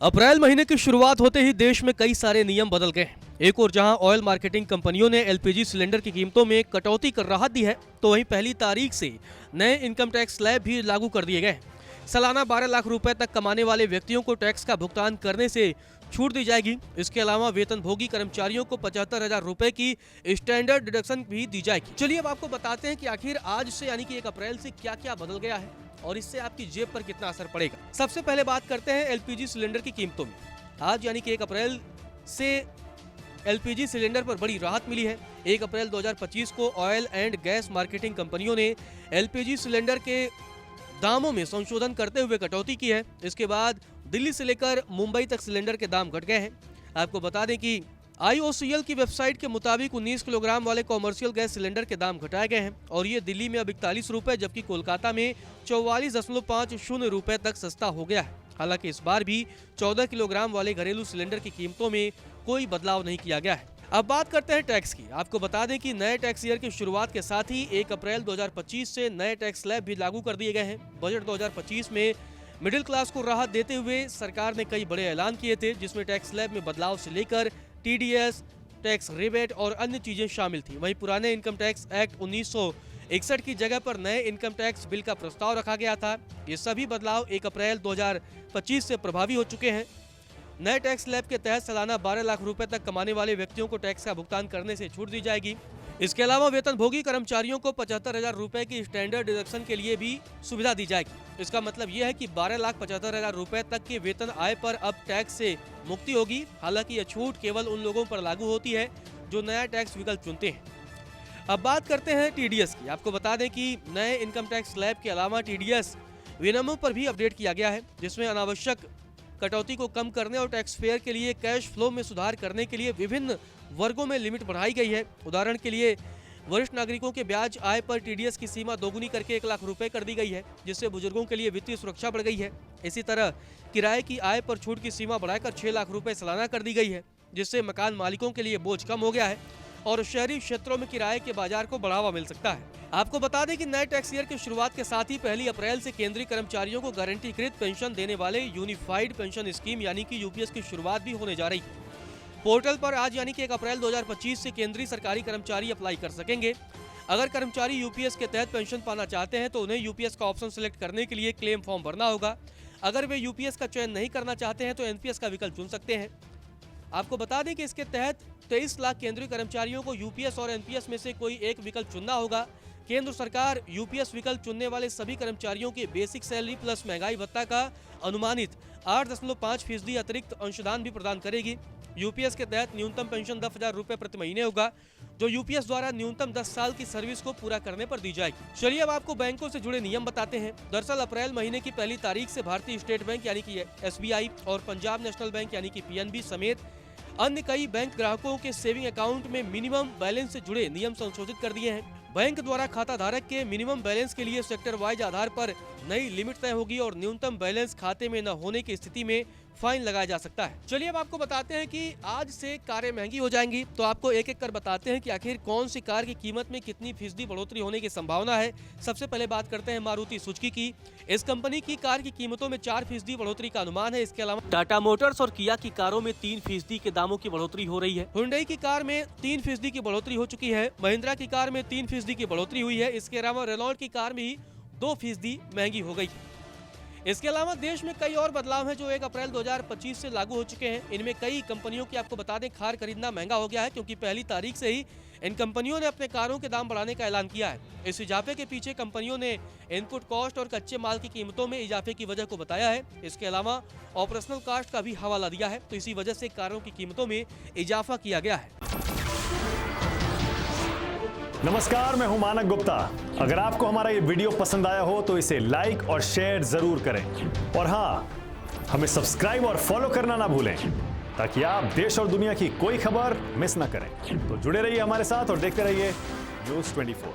अप्रैल महीने की शुरुआत होते ही देश में कई सारे नियम बदल गए हैं। एक और जहां ऑयल मार्केटिंग कंपनियों ने एलपीजी सिलेंडर की कीमतों में कटौती कर राहत दी है, तो वहीं पहली तारीख से नए इनकम टैक्स स्लैब भी लागू कर दिए गए हैं। सालाना 12 लाख रुपए तक कमाने वाले व्यक्तियों को टैक्स का भुगतान करने से छूट दी जाएगी। इसके अलावा वेतनभोगी कर्मचारियों को 75,000 रुपए की स्टैंडर्ड डिडक्शन भी दी जाएगी। चलिए अब आपको बताते हैं कि आखिर आज से यानी कि 1 अप्रैल से क्या क्या बदल गया है और इससे आपकी जेब पर कितना असर पड़ेगा। सबसे पहले बात करते हैं एलपीजी सिलेंडर की कीमतों में। आज यानी कि 1 अप्रैल से एलपीजी सिलेंडर पर बड़ी राहत मिली है। 1 अप्रैल 2025 को ऑयल एंड गैस मार्केटिंग कंपनियों ने एलपीजी सिलेंडर के दामों में संशोधन करते हुए कटौती की है। इसके बाद दिल्ली से लेकर मुंबई तक सिलेंडर के दाम घट गए हैं। आपको बता दें कि IOCL की वेबसाइट के मुताबिक 19 किलोग्राम वाले कॉमर्शियल गैस सिलेंडर के दाम घटाए गए हैं और ये दिल्ली में अब 41 रुपए जबकि कोलकाता में 44.50 रुपए तक सस्ता हो गया है। हालांकि इस बार भी 14 किलोग्राम वाले घरेलू सिलेंडर की कीमतों में कोई बदलाव नहीं किया गया है। अब बात करते हैं टैक्स की। आपको बता दें कि नए टैक्स ईयर की शुरुआत के साथ ही 1 अप्रैल 2025 से नए टैक्स स्लैब भी लागू कर दिए गए हैं। बजट 2025 में मिडिल क्लास को राहत देते हुए सरकार ने कई बड़े ऐलान किए थे, जिसमें टैक्स स्लैब में बदलाव से लेकर TDS, टैक्स रिबेट और अन्य चीजें शामिल थी। वहीं पुराने इनकम टैक्स एक्ट 1961 की जगह पर नए इनकम टैक्स बिल का प्रस्ताव रखा गया था। ये सभी बदलाव 1 अप्रैल 2025 से प्रभावी हो चुके हैं। नए टैक्स स्लैब के तहत सालाना 12 लाख रुपए तक कमाने वाले व्यक्तियों को टैक्स का भुगतान करने से छूट दी जाएगी। इसके अलावा वेतनभोगी कर्मचारियों को 75,000 रुपए की स्टैंडर्ड डिडक्शन के लिए भी सुविधा दी जाएगी। इसका मतलब यह है कि 12,75,000 रुपए तक के वेतन आय पर अब टैक्स से मुक्ति होगी। हालांकि यह छूट केवल उन लोगों पर लागू होती है जो नया टैक्स विकल्प चुनते हैं। अब बात करते हैं TDS की। आपको बता दें कि नए इनकम टैक्स स्लैब के अलावा TDS विनियमों पर भी अपडेट किया गया है, जिसमें अनावश्यक कटौती को कम करने और टैक्स फेयर के लिए कैश फ्लो में सुधार करने के लिए विभिन्न वर्गों में लिमिट बढ़ाई गई है। उदाहरण के लिए वरिष्ठ नागरिकों के ब्याज आय पर TDS की सीमा दोगुनी करके 1 लाख रुपए कर दी गई है, जिससे बुजुर्गों के लिए वित्तीय सुरक्षा बढ़ गई है। इसी तरह किराए की आय पर छूट की सीमा बढ़ाकर 6 लाख रुपए सालाना कर दी गई है, जिससे मकान मालिकों के लिए बोझ कम हो गया है और शहरी क्षेत्रों में किराए के बाजार को बढ़ावा मिल सकता है। आपको बता दें कि नए टैक्स ईयर की शुरुआत के साथ ही 1 अप्रैल से केंद्रीय कर्मचारियों को गारंटीकृत पेंशन देने वाले यूनिफाइड पेंशन स्कीम यानी कि UPS की शुरुआत भी होने जा रही है। पोर्टल पर आज यानी कि 1 अप्रैल 2025 से केंद्रीय सरकारी कर्मचारी अप्लाई कर सकेंगे। अगर कर्मचारी UPS के तहत पेंशन पाना चाहते हैं तो उन्हें UPS का ऑप्शन सिलेक्ट करने के लिए क्लेम फॉर्म भरना होगा। अगर वे UPS का चयन नहीं करना चाहते हैं तो NPS का विकल्प चुन सकते हैं। आपको बता दें कि इसके तहत 23 लाख केंद्रीय कर्मचारियों को UPS और NPS में से कोई एक विकल्प चुनना होगा। केंद्र सरकार UPS विकल्प चुनने वाले सभी कर्मचारियों के बेसिक सैलरी प्लस महंगाई भत्ता का अनुमानित 8.5% अतिरिक्त अंशदान भी प्रदान करेगी। UPS के तहत न्यूनतम पेंशन 10,000 रुपए प्रति महीने होगा, जो UPS द्वारा न्यूनतम 10 साल की सर्विस को पूरा करने पर दी जाएगी। चलिए अब आपको बैंकों से जुड़े नियम बताते हैं। दरअसल अप्रैल महीने की पहली तारीख से भारतीय स्टेट बैंक यानी कि SBI और पंजाब नेशनल बैंक यानी कि PNB समेत अन्य कई बैंक ग्राहकों के सेविंग अकाउंट में मिनिमम बैलेंस से जुड़े नियम संशोधित कर दिए हैं। बैंक द्वारा खाता धारक के मिनिमम बैलेंस के लिए सेक्टर वाइज आधार पर नई लिमिट तय होगी और न्यूनतम बैलेंस खाते में न होने की स्थिति में फाइन लगाया जा सकता है। चलिए अब आपको बताते हैं कि आज से कारें महंगी हो जाएंगी, तो आपको एक एक कर बताते हैं कि आखिर कौन सी कार की कीमत में कितनी फीसदी बढ़ोतरी होने की संभावना है। सबसे पहले बात करते हैं मारुति सुजुकी की। इस कंपनी की कार की कीमतों में 4% बढ़ोतरी का अनुमान है। इसके अलावा टाटा मोटर्स और किया की कारों में 3% के दामों की बढ़ोतरी हो रही है। हुंडई की कार में 3% की बढ़ोतरी हो चुकी है। महिंद्रा की कार में 3% की बढ़ोतरी हुई है। इसके अलावा रेनॉल्ट की कार में ही 2% महंगी हो गई। इसके अलावा देश में कई और बदलाव हैं जो 1 अप्रैल 2025 से लागू हो चुके हैं। इनमें कई कंपनियों की आपको बता दें कार खरीदना महंगा हो गया है, क्योंकि पहली तारीख से ही इन कंपनियों ने अपने कारों के दाम बढ़ाने का ऐलान किया है। इस इजाफे के पीछे कंपनियों ने इनपुट कॉस्ट और कच्चे माल की कीमतों में इजाफे की वजह को बताया है। इसके अलावा ऑपरेशनल कॉस्ट का भी हवाला दिया है, तो इसी वजह से कारों की कीमतों में इजाफा किया गया है। नमस्कार, मैं हूं मानक गुप्ता। अगर आपको हमारा ये वीडियो पसंद आया हो तो इसे लाइक और शेयर जरूर करें और हाँ, हमें सब्सक्राइब और फॉलो करना ना भूलें ताकि आप देश और दुनिया की कोई खबर मिस ना करें। तो जुड़े रहिए हमारे साथ और देखते रहिए न्यूज़ 24।